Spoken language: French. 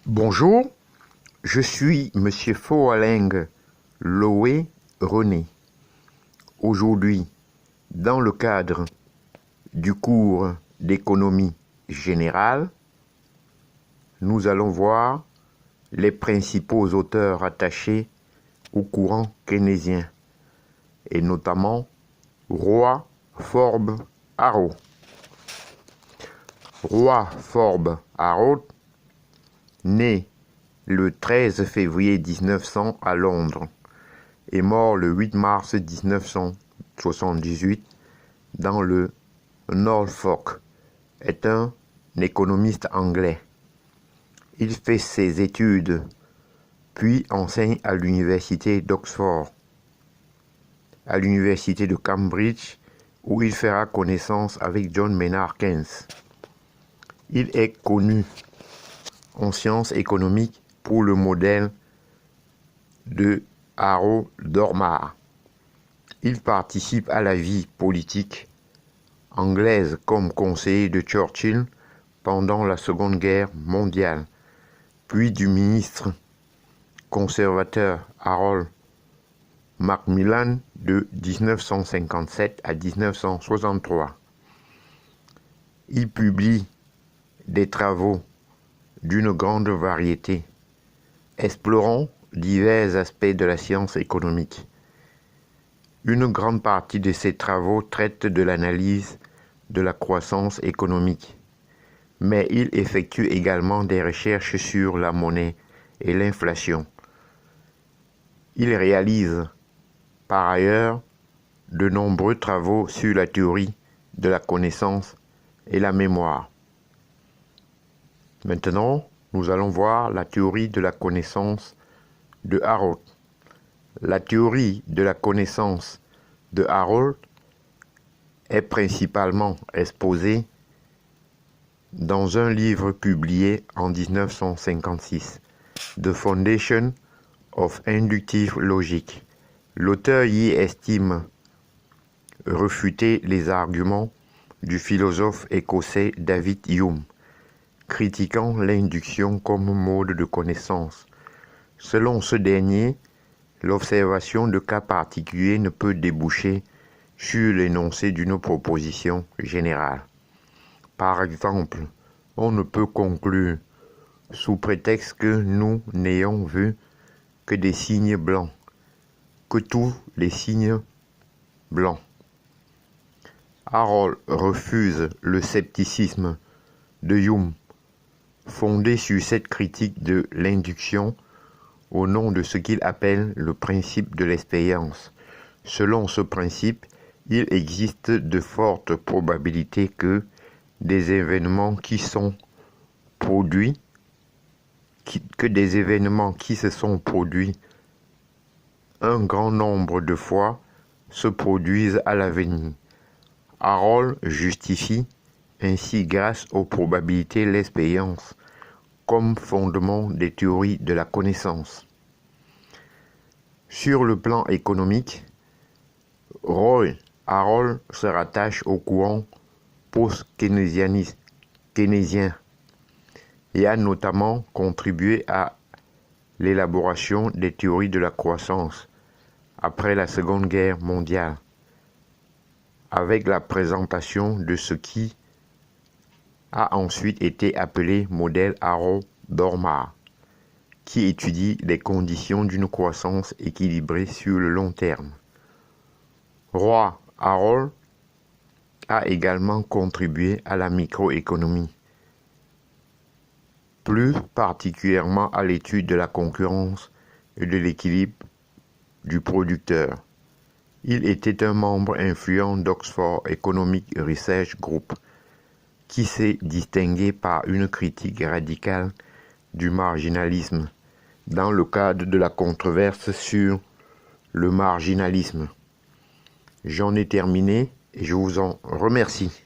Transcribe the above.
Bonjour, je suis Monsieur Foaleng Loé René. Aujourd'hui, dans le cadre du cours d'économie générale, nous allons voir les principaux auteurs attachés au courant keynésien, et notamment Roy Forbes Arrow. Roy Forbes Arrow, né le 13 février 1900 à Londres et mort le 8 mars 1978 dans le Norfolk, est un économiste anglais. Il fait ses études puis enseigne à l'université d'Oxford, à l'université de Cambridge où il fera connaissance avec John Maynard Keynes. Il est connu en sciences économiques pour le modèle de Harrod-Dormar. Il participe à la vie politique anglaise comme conseiller de Churchill pendant la Seconde Guerre mondiale, puis du ministre conservateur Harold Macmillan de 1957 à 1963. Il publie des travaux d'une grande variété, explorant divers aspects de la science économique. Une grande partie de ses travaux traite de l'analyse de la croissance économique, mais il effectue également des recherches sur la monnaie et l'inflation. Il réalise par ailleurs de nombreux travaux sur la théorie de la connaissance et la mémoire. Maintenant, nous allons voir la théorie de la connaissance de Harrod. La théorie de la connaissance de Harrod est principalement exposée dans un livre publié en 1956, The Foundation of Inductive Logic. L'auteur y estime refuter les arguments du philosophe écossais David Hume, critiquant l'induction comme mode de connaissance. Selon ce dernier, l'observation de cas particuliers ne peut déboucher sur l'énoncé d'une proposition générale. Par exemple, on ne peut conclure, sous prétexte que nous n'ayons vu que des signes blancs, que tous les signes blancs. Harrod refuse le scepticisme de Hume, fondé sur cette critique de l'induction au nom de ce qu'il appelle le principe de l'expérience. Selon ce principe, il existe de fortes probabilités que des événements qui se sont produits un grand nombre de fois se produisent à l'avenir. Harrod justifie ainsi grâce aux probabilités l'expérience comme fondement des théories de la connaissance. Sur le plan économique, Roy Harrod se rattache au courant post-keynésien et a notamment contribué à l'élaboration des théories de la croissance après la Seconde Guerre mondiale, avec la présentation de ce qui a ensuite été appelé modèle Harrod-Dormar, qui étudie les conditions d'une croissance équilibrée sur le long terme. Roy Harrod a également contribué à la microéconomie, plus particulièrement à l'étude de la concurrence et de l'équilibre du producteur. Il était un membre influent d'Oxford Economic Research Group, qui s'est distingué par une critique radicale du marginalisme dans le cadre de la controverse sur le marginalisme. J'en ai terminé et je vous en remercie.